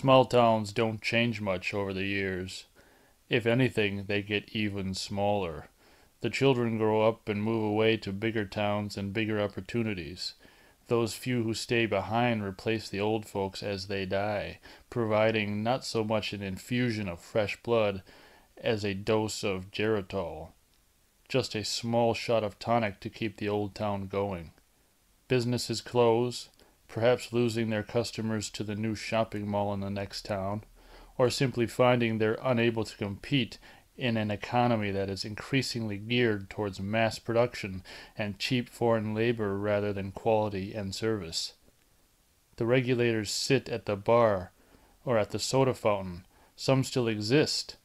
Small towns don't change much over the years. If anything, they get even smaller. The children grow up and move away to bigger towns and bigger opportunities. Those few who stay behind replace the old folks as they die, providing not so much an infusion of fresh blood as a dose of geritol, just a small shot of tonic to keep the old town going. Businesses close, perhaps losing their customers to the new shopping mall in the next town, or simply finding they're unable to compete in an economy that is increasingly geared towards mass production and cheap foreign labor rather than quality and service. The regulators sit at the bar or at the soda fountain. Some still exist,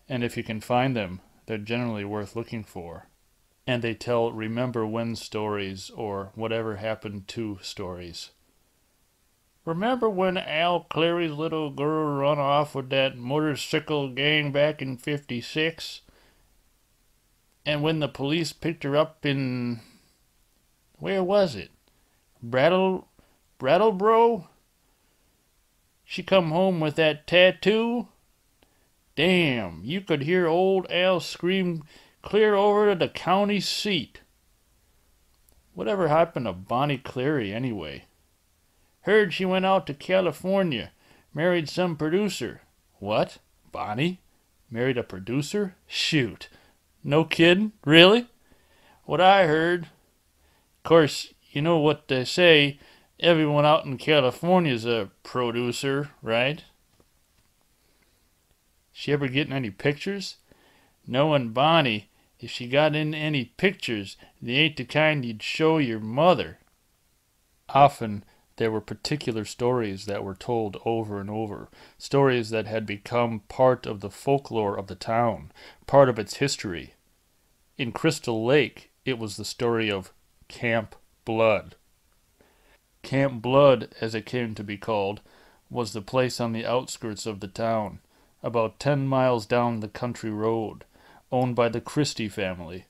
and if you can find them, they're generally worth looking for. And they tell remember when stories or whatever happened to stories. Remember when Al Cleary's little girl run off with that motorcycle gang back in '56? And when the police picked her up in... where was it? Brattleboro? She come home with that tattoo? Damn, you could hear old Al scream clear over to the county seat. Whatever happened to Bonnie Cleary, anyway? Heard she went out to California, married some producer. What? Bonnie? Married a producer? Shoot. No kiddin'? Really? What I heard. Course, you know what they say, everyone out in California's a producer, right? She ever getting any pictures? Knowin' Bonnie, if she got in any pictures, they ain't the kind you'd show your mother. Often, there were particular stories that were told over and over, stories that had become part of the folklore of the town, part of its history. In Crystal Lake, it was the story of Camp Blood. Camp Blood, as it came to be called, was the place on the outskirts of the town, about 10 miles down the country road, owned by the Christie family.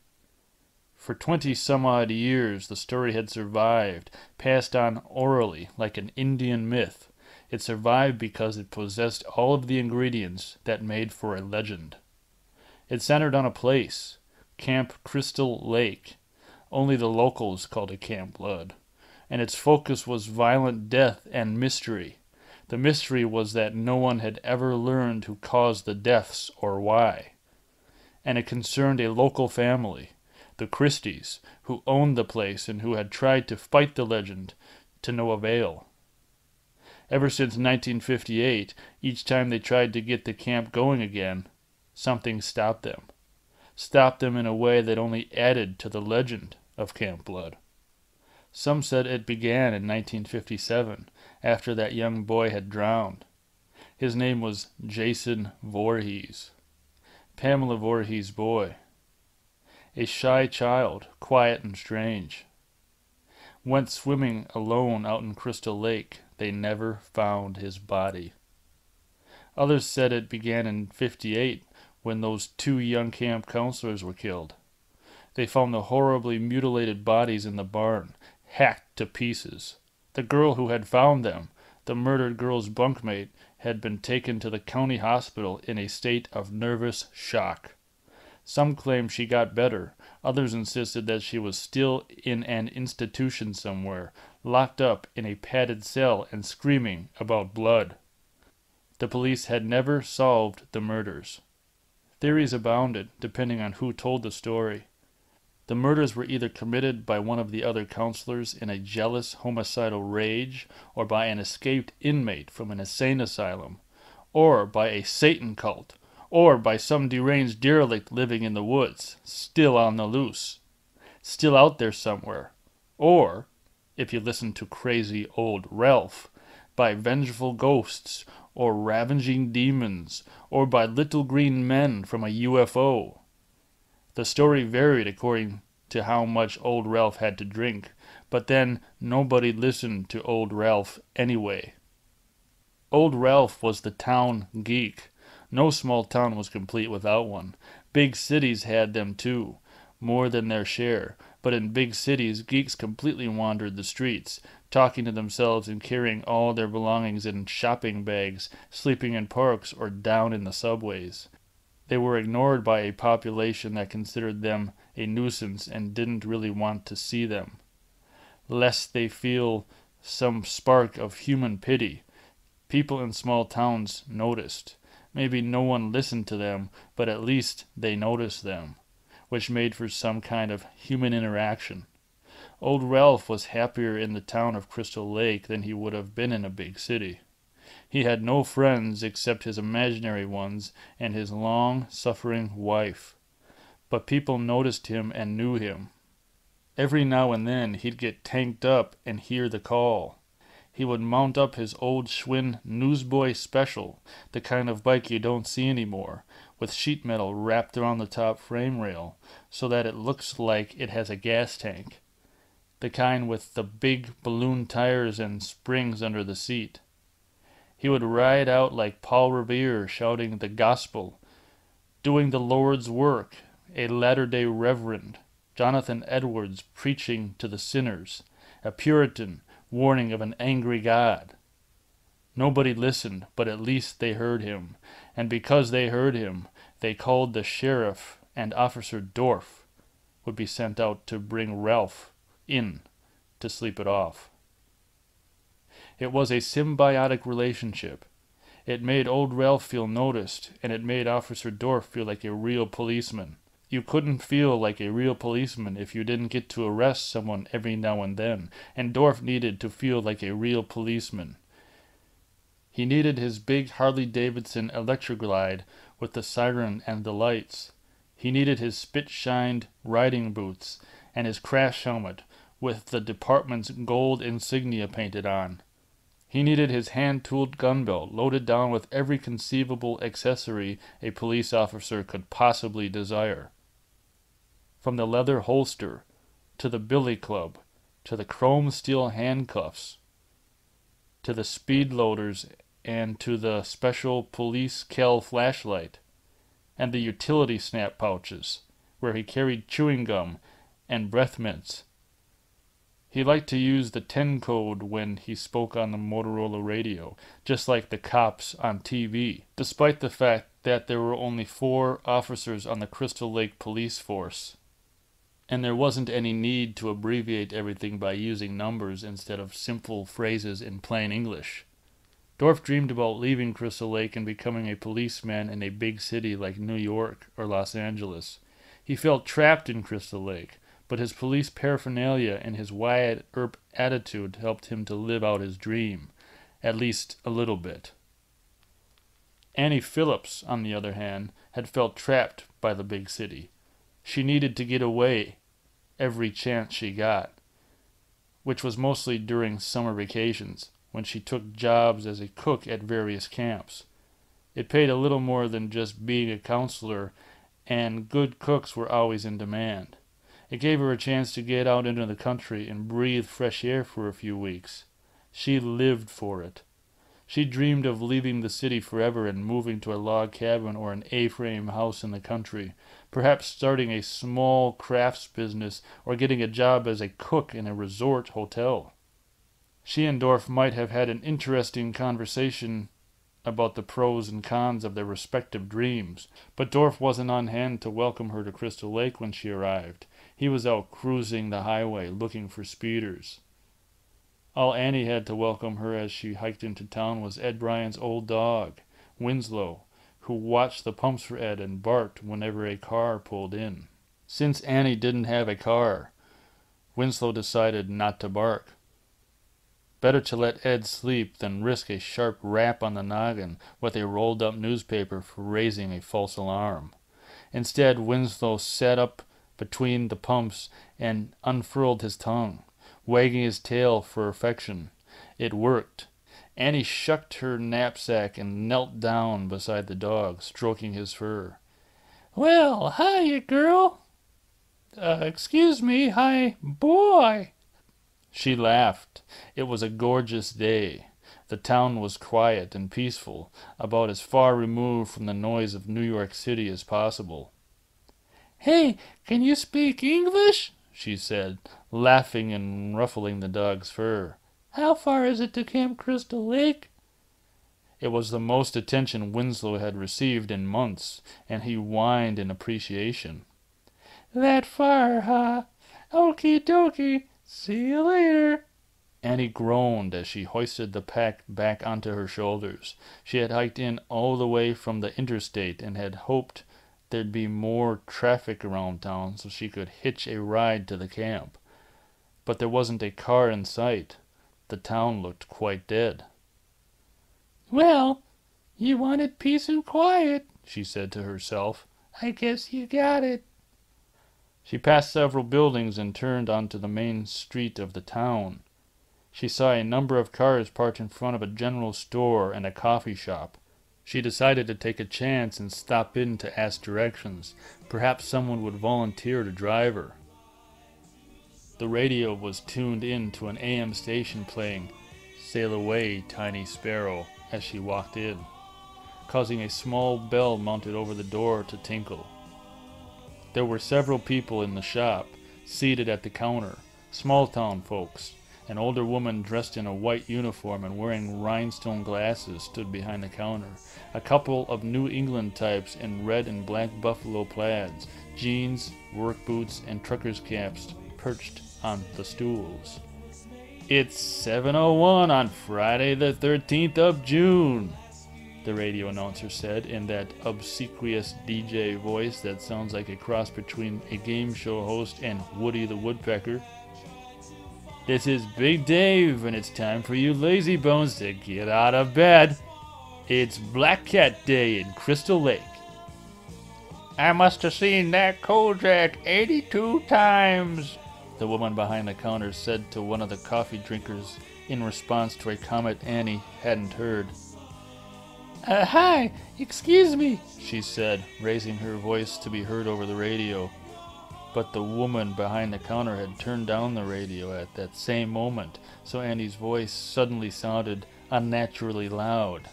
For 20-some-odd years, the story had survived, passed on orally like an Indian myth. It survived because it possessed all of the ingredients that made for a legend. It centered on a place, Camp Crystal Lake. Only the locals called it Camp Blood. And its focus was violent death and mystery. The mystery was that no one had ever learned who caused the deaths or why. And it concerned a local family, the Christies, who owned the place and who had tried to fight the legend to no avail. Ever since 1958, each time they tried to get the camp going again, something stopped them. Stopped them in a way that only added to the legend of Camp Blood. Some said it began in 1957, after that young boy had drowned. His name was Jason Voorhees, Pamela Voorhees' boy. A shy child, quiet and strange. Went swimming alone out in Crystal Lake. They never found his body. Others said it began in '58 when those 2 young camp counselors were killed. They found the horribly mutilated bodies in the barn, hacked to pieces. The girl who had found them, the murdered girl's bunkmate, had been taken to the county hospital in a state of nervous shock. Some claimed she got better. Others insisted that she was still in an institution somewhere, locked up in a padded cell and screaming about blood. The police had never solved the murders. Theories abounded, depending on who told the story. The murders were either committed by one of the other counselors in a jealous homicidal rage, or by an escaped inmate from an insane asylum, or by a Satan cult, or by some deranged derelict living in the woods, still on the loose, still out there somewhere, or, if you listen to crazy old Ralph, by vengeful ghosts, or ravaging demons, or by little green men from a UFO. The story varied according to how much old Ralph had to drink, but then nobody listened to old Ralph anyway. Old Ralph was the town geek. No small town was complete without one. Big cities had them too, more than their share, but in big cities geeks completely wandered the streets, talking to themselves and carrying all their belongings in shopping bags, sleeping in parks or down in the subways. They were ignored by a population that considered them a nuisance and didn't really want to see them, lest they feel some spark of human pity. People in small towns noticed. Maybe no one listened to them, but at least they noticed them, which made for some kind of human interaction. Old Ralph was happier in the town of Crystal Lake than he would have been in a big city. He had no friends except his imaginary ones and his long-suffering wife. But people noticed him and knew him. Every now and then he'd get tanked up and hear the call. He would mount up his old Schwinn Newsboy Special, the kind of bike you don't see anymore, with sheet metal wrapped around the top frame rail so that it looks like it has a gas tank. The kind with the big balloon tires and springs under the seat. He would ride out like Paul Revere shouting the gospel, doing the Lord's work, a Latter-day Reverend, Jonathan Edwards preaching to the sinners, a Puritan warning of an angry God. Nobody listened, but at least they heard him, and because they heard him, they called the sheriff, and Officer Dorf would be sent out to bring Ralph in to sleep it off. It was a symbiotic relationship. It made old Ralph feel noticed, and it made Officer Dorf feel like a real policeman. You couldn't feel like a real policeman if you didn't get to arrest someone every now and then, and Dorf needed to feel like a real policeman. He needed his big Harley-Davidson Electroglide with the siren and the lights. He needed his spit-shined riding boots and his crash helmet with the department's gold insignia painted on. He needed his hand-tooled gun belt loaded down with every conceivable accessory a police officer could possibly desire. From the leather holster, to the billy club, to the chrome steel handcuffs, to the speed loaders, and to the special police Kel flashlight, and the utility snap pouches, where he carried chewing gum and breath mints. He liked to use the 10 code when he spoke on the Motorola radio, just like the cops on TV, despite the fact that there were only 4 officers on the Crystal Lake police force. And there wasn't any need to abbreviate everything by using numbers instead of simple phrases in plain English. Dorf dreamed about leaving Crystal Lake and becoming a policeman in a big city like New York or Los Angeles. He felt trapped in Crystal Lake, but his police paraphernalia and his Wyatt Earp attitude helped him to live out his dream, at least a little bit. Annie Phillips, on the other hand, had felt trapped by the big city. She needed to get away every chance she got, which was mostly during summer vacations, when she took jobs as a cook at various camps. It paid a little more than just being a counselor, and good cooks were always in demand. It gave her a chance to get out into the country and breathe fresh air for a few weeks. She lived for it. She dreamed of leaving the city forever and moving to a log cabin or an A-frame house in the country, perhaps starting a small crafts business or getting a job as a cook in a resort hotel. She and Dorf might have had an interesting conversation about the pros and cons of their respective dreams, but Dorf wasn't on hand to welcome her to Crystal Lake when she arrived. He was out cruising the highway looking for speeders. All Annie had to welcome her as she hiked into town was Ed Bryan's old dog, Winslow, who watched the pumps for Ed and barked whenever a car pulled in. Since Annie didn't have a car, Winslow decided not to bark. Better to let Ed sleep than risk a sharp rap on the noggin with a rolled-up newspaper for raising a false alarm. Instead, Winslow sat up between the pumps and unfurled his tongue, wagging his tail for affection. It worked. Annie shucked her knapsack and knelt down beside the dog, stroking his fur. "Well, hiya, girl." Excuse me, hi, boy." She laughed. It was a gorgeous day. The town was quiet and peaceful, about as far removed from the noise of New York City as possible. "Hey, can you speak English?" she said, laughing and ruffling the dog's fur. How far is it to Camp Crystal Lake? It was the most attention Winslow had received in months, and he whined in appreciation. That far, huh? Okie dokie. See you later. Annie groaned as she hoisted the pack back onto her shoulders. She had hiked in all the way from the interstate and had hoped there'd be more traffic around town so she could hitch a ride to the camp. But there wasn't a car in sight. The town looked quite dead. Well, you wanted peace and quiet, she said to herself. I guess you got it. She passed several buildings and turned onto the main street of the town. She saw a number of cars parked in front of a general store and a coffee shop. She decided to take a chance and stop in to ask directions. Perhaps someone would volunteer to drive her. The radio was tuned in to an AM station playing Sail Away, Tiny Sparrow as she walked in, causing a small bell mounted over the door to tinkle. There were several people in the shop, seated at the counter, small-town folks. An older woman dressed in a white uniform and wearing rhinestone glasses stood behind the counter. A couple of New England types in red and black buffalo plaids, jeans, work boots, and truckers' caps perched on the stools. It's 7:01 on Friday the 13th of June, the radio announcer said in that obsequious DJ voice that sounds like a cross between a game show host and Woody the Woodpecker. This is Big Dave, and it's time for you lazy bones to get out of bed. It's Black Cat Day in Crystal Lake. I must have seen that Kojak 82 times, the woman behind the counter said to one of the coffee drinkers in response to a comment Annie hadn't heard. Hi, excuse me, she said, raising her voice to be heard over the radio. But the woman behind the counter had turned down the radio at that same moment, so Annie's voice suddenly sounded unnaturally loud.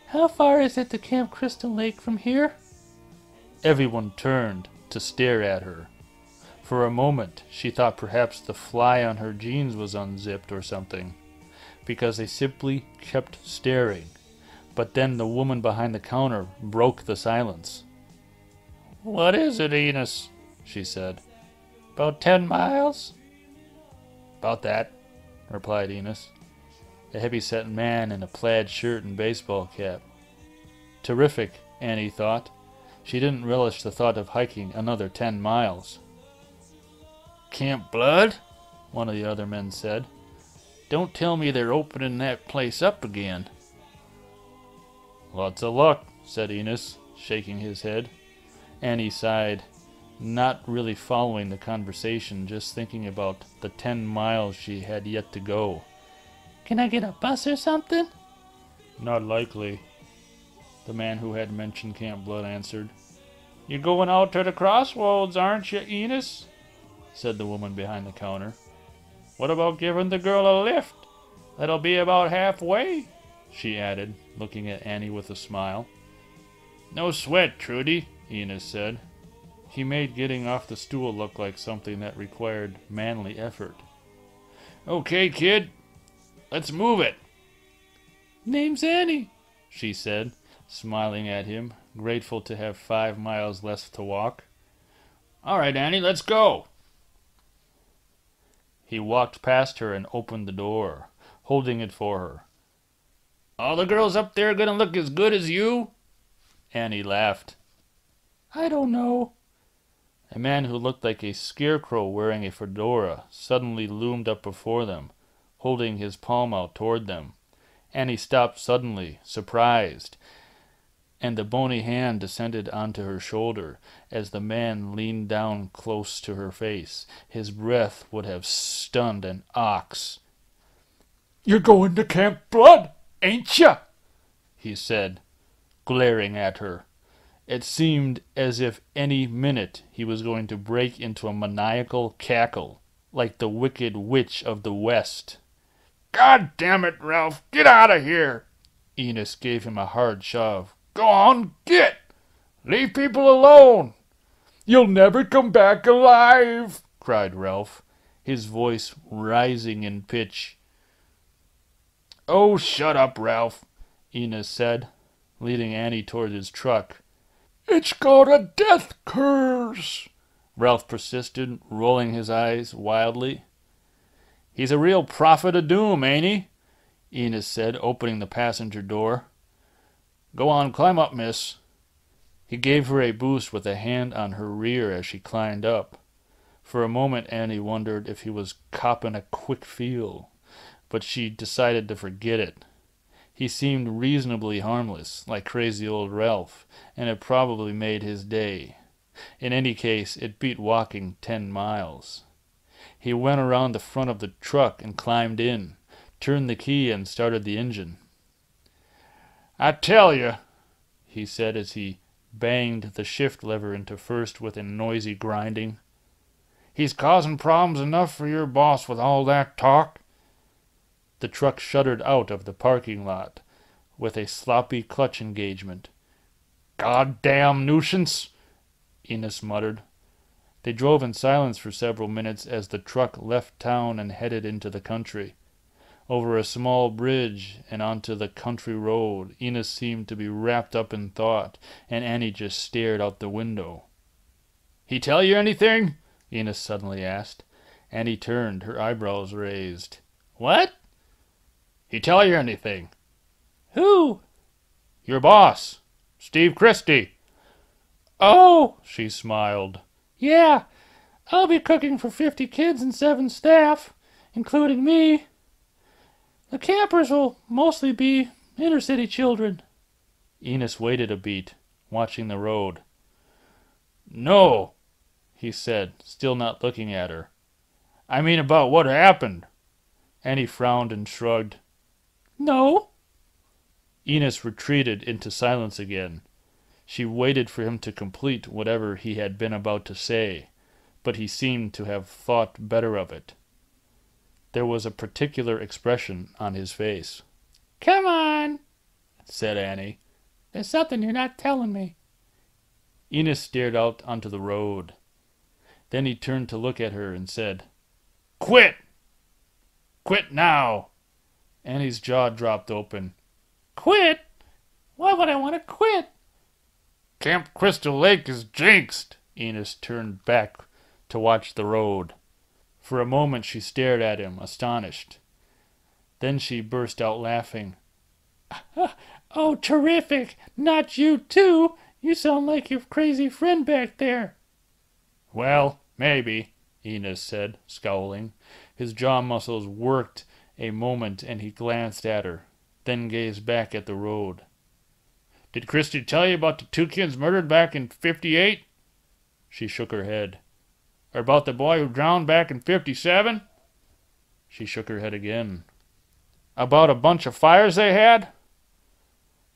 How far is it to Camp Crystal Lake from here? Everyone turned to stare at her. For a moment, she thought perhaps the fly on her jeans was unzipped or something, because they simply kept staring. But then the woman behind the counter broke the silence. What is it, Enos? She said. About 10 miles? About that, replied Enos, a heavy-set man in a plaid shirt and baseball cap. Terrific, Annie thought. She didn't relish the thought of hiking another 10 miles. Camp Blood? One of the other men said. Don't tell me they're opening that place up again. Lots of luck, said Enos, shaking his head. Annie sighed, not really following the conversation, just thinking about the 10 miles she had yet to go. Can I get a bus or something? Not likely, the man who had mentioned Camp Blood answered. You're going out to the crossroads, aren't you, Enos? Said the woman behind the counter. What about giving the girl a lift? That'll be about halfway, she added, looking at Annie with a smile. No sweat, Trudy, Enos said. He made getting off the stool look like something that required manly effort. Okay, kid, let's move it. Name's Annie, she said, smiling at him, grateful to have 5 miles less to walk. All right, Annie, let's go. He walked past her and opened the door, holding it for her. All the girls up there gonna look as good as you? Annie laughed. I don't know. A man who looked like a scarecrow wearing a fedora suddenly loomed up before them, holding his palm out toward them. Annie stopped suddenly, surprised, and the bony hand descended onto her shoulder as the man leaned down close to her face. His breath would have stunned an ox. You're going to Camp Blood, ain't ya? He said, glaring at her. It seemed as if any minute he was going to break into a maniacal cackle, like the Wicked Witch of the West. God damn it, Ralph, get out of here! Enos gave him a hard shove. Go on, get! Leave people alone! You'll never come back alive, cried Ralph, his voice rising in pitch. Oh, shut up, Ralph, Enos said, leading Annie toward his truck. It's got a death curse, Ralph persisted, rolling his eyes wildly. He's a real prophet of doom, ain't he? Enos said, opening the passenger door. Go on, climb up, miss. He gave her a boost with a hand on her rear as she climbed up. For a moment Annie wondered if he was copping a quick feel, but she decided to forget it. He seemed reasonably harmless, like crazy old Ralph, and it probably made his day. In any case, it beat walking 10 miles. He went around the front of the truck and climbed in, turned the key and started the engine. I tell you, he said as he banged the shift lever into first with a noisy grinding. He's causing problems enough for your boss with all that talk. The truck shuddered out of the parking lot with a sloppy clutch engagement. Goddamn nuisance, Enos muttered. They drove in silence for several minutes as the truck left town and headed into the country. Over a small bridge and onto the country road, Enos seemed to be wrapped up in thought, and Annie just stared out the window. He tell you anything? Enos suddenly asked. Annie turned, her eyebrows raised. What? He tell you anything? Who? Your boss, Steve Christie. Oh, she smiled. Yeah, I'll be cooking for 50 kids and 7 staff, including me. The campers will mostly be inner-city children. Enos waited a beat, watching the road. No, he said, still not looking at her. I mean about what happened. Annie frowned and shrugged. No. Enos retreated into silence again. She waited for him to complete whatever he had been about to say, but he seemed to have thought better of it. There was a particular expression on his face. Come on, said Annie. There's something you're not telling me. Enos stared out onto the road. Then he turned to look at her and said, Quit! Quit now! Annie's jaw dropped open. Quit? Why would I want to quit? Camp Crystal Lake is jinxed. Enos turned back to watch the road. For a moment she stared at him, astonished. Then she burst out laughing. Oh, terrific! Not you, too! You sound like your crazy friend back there. Well, maybe, Enos said, scowling. His jaw muscles worked a moment and he glanced at her, then gazed back at the road. Did Christy tell you about the 2 kids murdered back in 58? She shook her head. Or about the boy who drowned back in 57? She shook her head again. About a bunch of fires they had?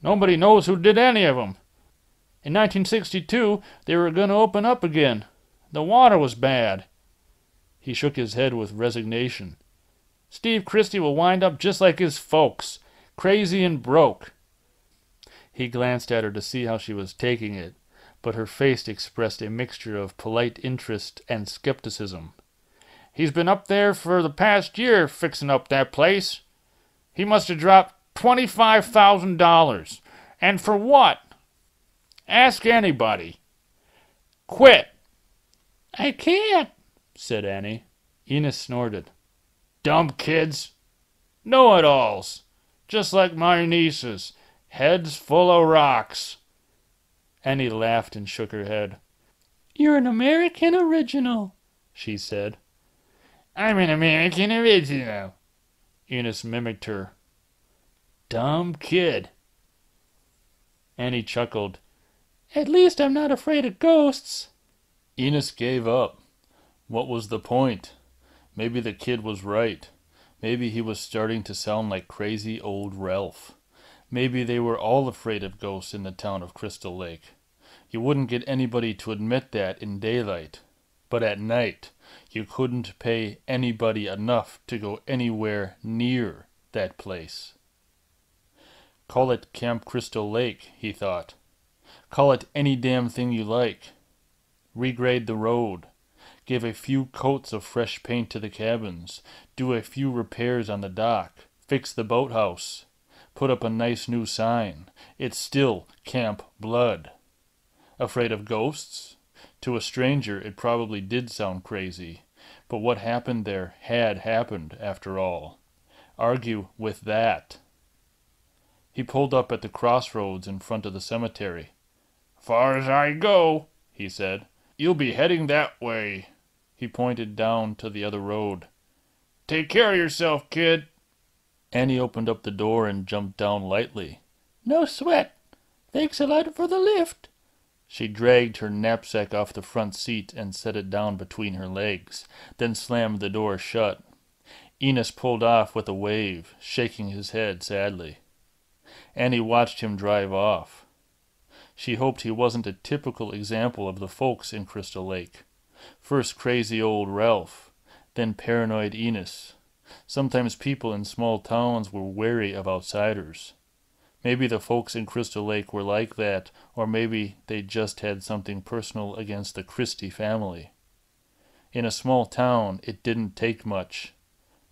Nobody knows who did any of them. In 1962, they were going to open up again. The water was bad. He shook his head with resignation. Steve Christie will wind up just like his folks, crazy and broke. He glanced at her to see how she was taking it, but her face expressed a mixture of polite interest and skepticism. He's been up there for the past year fixing up that place. He must have dropped $25,000. And for what? Ask anybody. Quit. I can't, said Annie. Enos snorted. Dumb kids. Know-it-alls. Just like my nieces. Heads full of rocks. Annie laughed and shook her head. You're an American original, she said. I'm an American original. Enos mimicked her. Dumb kid. Annie chuckled. At least I'm not afraid of ghosts. Enos gave up. What was the point? Maybe the kid was right. Maybe he was starting to sound like crazy old Ralph. Maybe they were all afraid of ghosts in the town of Crystal Lake. You wouldn't get anybody to admit that in daylight. But at night, you couldn't pay anybody enough to go anywhere near that place. Call it Camp Crystal Lake, he thought. Call it any damn thing you like. Regrade the road. Give a few coats of fresh paint to the cabins. Do a few repairs on the dock. Fix the boathouse. Put up a nice new sign. It's still Camp Blood. Afraid of ghosts? To a stranger, it probably did sound crazy. But what happened there had happened, after all. Argue with that. He pulled up at the crossroads in front of the cemetery. "Far as I go," he said. "You'll be heading that way." He pointed down to the other road. "Take care of yourself, kid." Annie opened up the door and jumped down lightly. "No sweat. Thanks a lot for the lift." She dragged her knapsack off the front seat and set it down between her legs, then slammed the door shut. Enos pulled off with a wave, shaking his head sadly. Annie watched him drive off. She hoped he wasn't a typical example of the folks in Crystal Lake. First crazy old Ralph, then paranoid Enos. Sometimes people in small towns were wary of outsiders. Maybe the folks in Crystal Lake were like that, or maybe they just had something personal against the Christie family. In a small town, it didn't take much.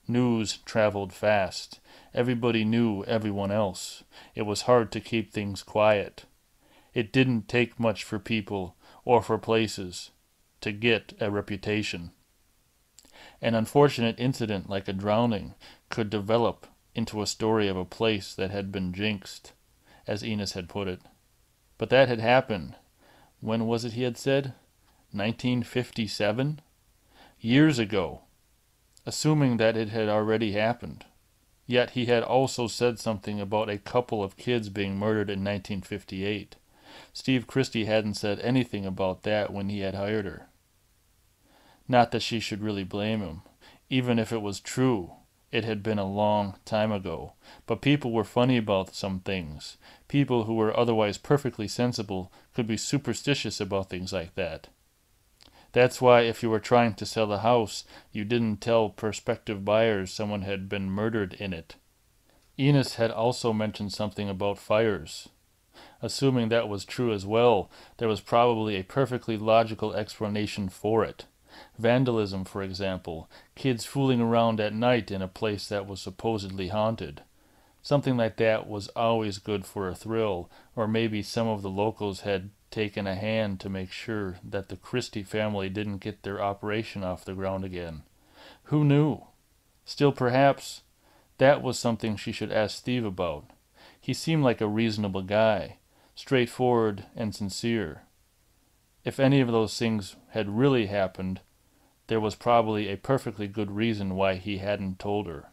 News traveled fast. Everybody knew everyone else. It was hard to keep things quiet. It didn't take much for people, or for places, to get a reputation. An unfortunate incident like a drowning could develop into a story of a place that had been jinxed, as Enos had put it. But that had happened. When was it he had said? 1957? Years ago. Assuming that it had already happened. Yet he had also said something about a couple of kids being murdered in 1958. Steve Christie hadn't said anything about that when he had hired her. Not that she should really blame him. Even if it was true, it had been a long time ago. But people were funny about some things. People who were otherwise perfectly sensible could be superstitious about things like that. That's why if you were trying to sell a house, you didn't tell prospective buyers someone had been murdered in it. Enos had also mentioned something about fires. Assuming that was true as well, there was probably a perfectly logical explanation for it. Vandalism, for example, kids fooling around at night in a place that was supposedly haunted. Something like that was always good for a thrill, or maybe some of the locals had taken a hand to make sure that the Christie family didn't get their operation off the ground again. Who knew? Still, perhaps that was something she should ask Steve about. He seemed like a reasonable guy, straightforward and sincere. If any of those things had really happened, there was probably a perfectly good reason why he hadn't told her.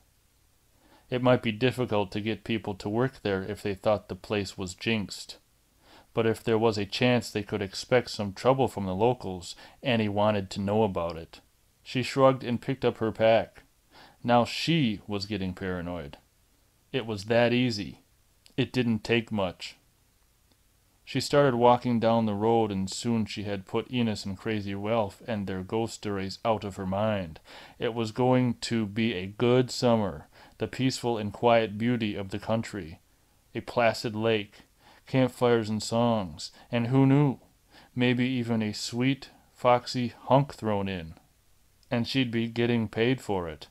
It might be difficult to get people to work there if they thought the place was jinxed. But if there was a chance they could expect some trouble from the locals, Annie wanted to know about it. She shrugged and picked up her pack. Now she was getting paranoid. It was that easy. It didn't take much. She started walking down the road, and soon she had put Enos and Crazy Ralph and their ghost stories out of her mind. It was going to be a good summer, the peaceful and quiet beauty of the country, a placid lake, campfires and songs, and who knew, maybe even a sweet, foxy hunk thrown in. And she'd be getting paid for it.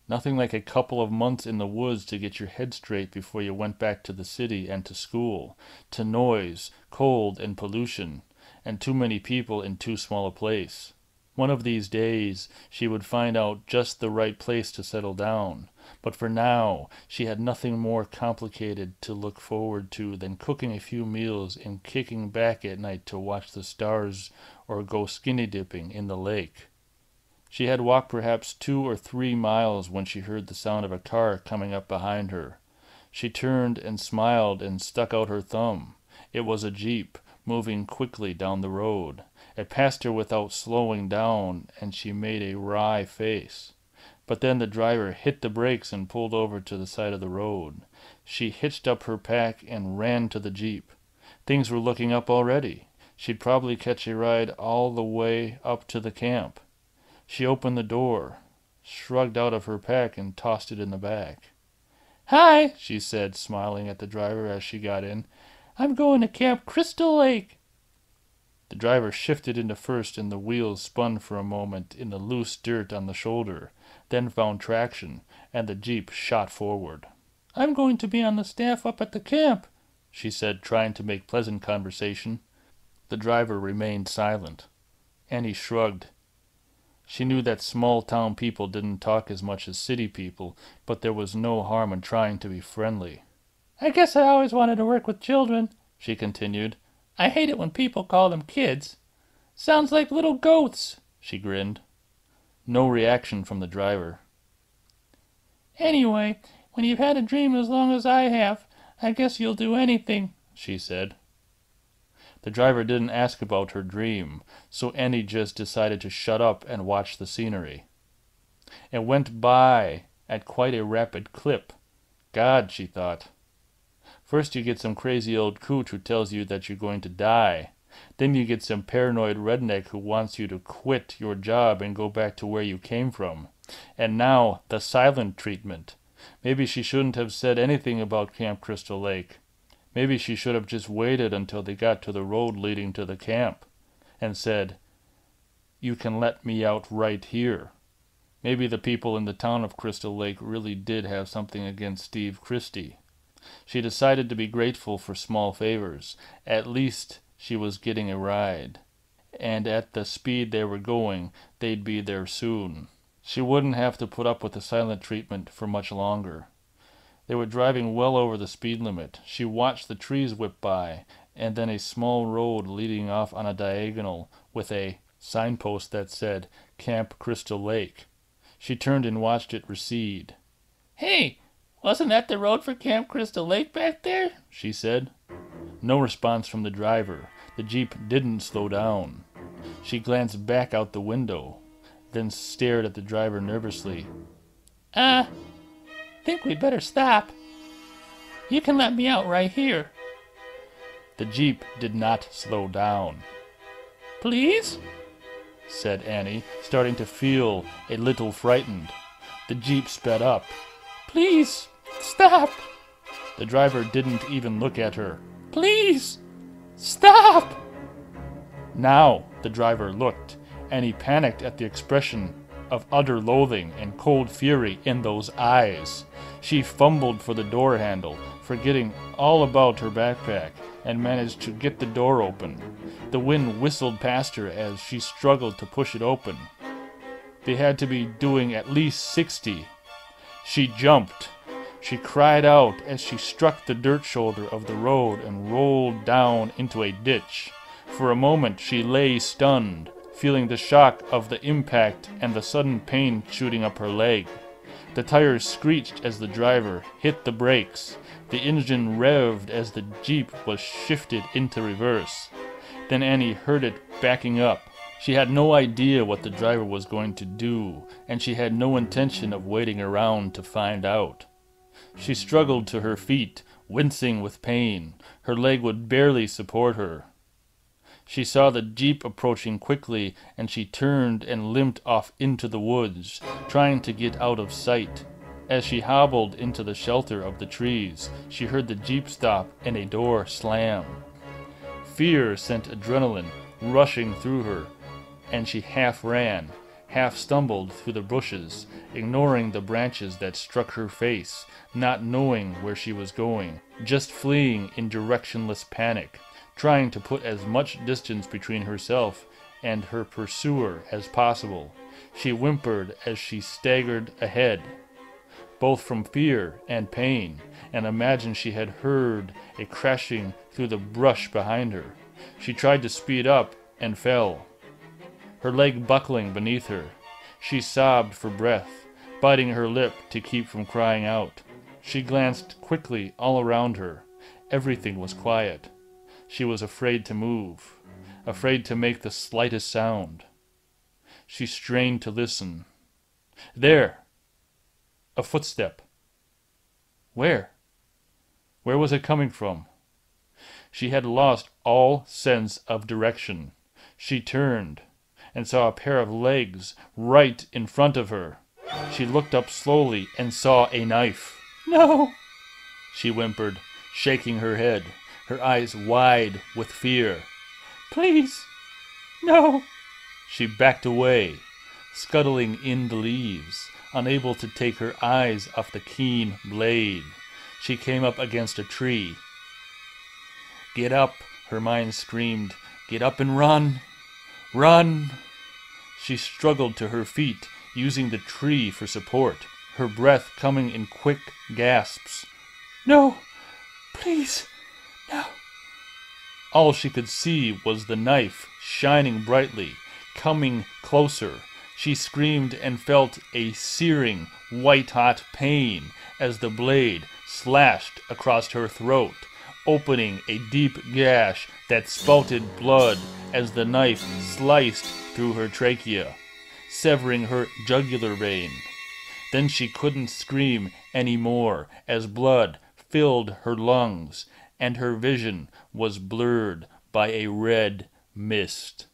Nothing like a couple of months in the woods to get your head straight before you went back to the city and to school, to noise, cold, and pollution, and too many people in too small a place. One of these days she would find out just the right place to settle down, but for now she had nothing more complicated to look forward to than cooking a few meals and kicking back at night to watch the stars or go skinny dipping in the lake. She had walked perhaps 2 or 3 miles when she heard the sound of a car coming up behind her. She turned and smiled and stuck out her thumb. It was a jeep, moving quickly down the road. It passed her without slowing down, and she made a wry face. But then the driver hit the brakes and pulled over to the side of the road. She hitched up her pack and ran to the jeep. Things were looking up already. She'd probably catch a ride all the way up to the camp. She opened the door, shrugged out of her pack, and tossed it in the back. "Hi," she said, smiling at the driver as she got in. "I'm going to Camp Crystal Lake." The driver shifted into first, and the wheels spun for a moment in the loose dirt on the shoulder. then found traction, and the Jeep shot forward. "I'm going to be on the staff up at the camp," she said, trying to make pleasant conversation. The driver remained silent. Annie shrugged. She knew that small-town people didn't talk as much as city people, but there was no harm in trying to be friendly. "I guess I always wanted to work with children," she continued. "I hate it when people call them kids. Sounds like little goats," she grinned. No reaction from the driver. "Anyway, when you've had a dream as long as I have, I guess you'll do anything," she said. The driver didn't ask about her dream, so Annie just decided to shut up and watch the scenery. It went by at quite a rapid clip. God, she thought. First you get some crazy old coot who tells you that you're going to die. Then you get some paranoid redneck who wants you to quit your job and go back to where you came from. And now the silent treatment. Maybe she shouldn't have said anything about Camp Crystal Lake. Maybe she should have just waited until they got to the road leading to the camp and said, "You can let me out right here." Maybe the people in the town of Crystal Lake really did have something against Steve Christie. She decided to be grateful for small favors. At least she was getting a ride. And at the speed they were going, they'd be there soon. She wouldn't have to put up with the silent treatment for much longer. They were driving well over the speed limit. She watched the trees whip by, and then a small road leading off on a diagonal with a signpost that said Camp Crystal Lake. She turned and watched it recede. "Hey, wasn't that the road for Camp Crystal Lake back there?" she said. No response from the driver. The Jeep didn't slow down. She glanced back out the window, then stared at the driver nervously. Think we'd better stop. You can let me out right here." The Jeep did not slow down. "Please?" said Annie, starting to feel a little frightened. The Jeep sped up. "Please, stop." The driver didn't even look at her. "Please, stop." Now the driver looked, and he panicked at the expression of utter loathing and cold fury in those eyes. She fumbled for the door handle, forgetting all about her backpack, and managed to get the door open. The wind whistled past her as she struggled to push it open. They had to be doing at least 60. She jumped. She cried out as she struck the dirt shoulder of the road and rolled down into a ditch. For a moment she lay stunned, feeling the shock of the impact and the sudden pain shooting up her leg. The tires screeched as the driver hit the brakes. The engine revved as the Jeep was shifted into reverse. Then Annie heard it backing up. She had no idea what the driver was going to do, and she had no intention of waiting around to find out. She struggled to her feet, wincing with pain. Her leg would barely support her. She saw the Jeep approaching quickly, and she turned and limped off into the woods, trying to get out of sight. As she hobbled into the shelter of the trees, she heard the Jeep stop and a door slam. Fear sent adrenaline rushing through her, and she half ran, half stumbled through the bushes, ignoring the branches that struck her face, not knowing where she was going, just fleeing in directionless panic, trying to put as much distance between herself and her pursuer as possible. She whimpered as she staggered ahead, both from fear and pain, and imagined she had heard a crashing through the brush behind her. She tried to speed up and fell, her leg buckling beneath her. She sobbed for breath, biting her lip to keep from crying out. She glanced quickly all around her. Everything was quiet. She was afraid to move, afraid to make the slightest sound. She strained to listen. There! A footstep. Where? Where was it coming from? She had lost all sense of direction. She turned and saw a pair of legs right in front of her. She looked up slowly and saw a knife. "No," she whimpered, shaking her head, her eyes wide with fear. "Please, no." She backed away, scuttling in the leaves, unable to take her eyes off the keen blade. She came up against a tree. "Get up," her mind screamed. "Get up and run! Run!" She struggled to her feet, using the tree for support, her breath coming in quick gasps. "No! Please! No!" All she could see was the knife, shining brightly, coming closer. She screamed and felt a searing, white-hot pain as the blade slashed across her throat, opening a deep gash that spouted blood as the knife sliced through her trachea, severing her jugular vein. Then she couldn't scream any more as blood filled her lungs and her vision was blurred by a red mist.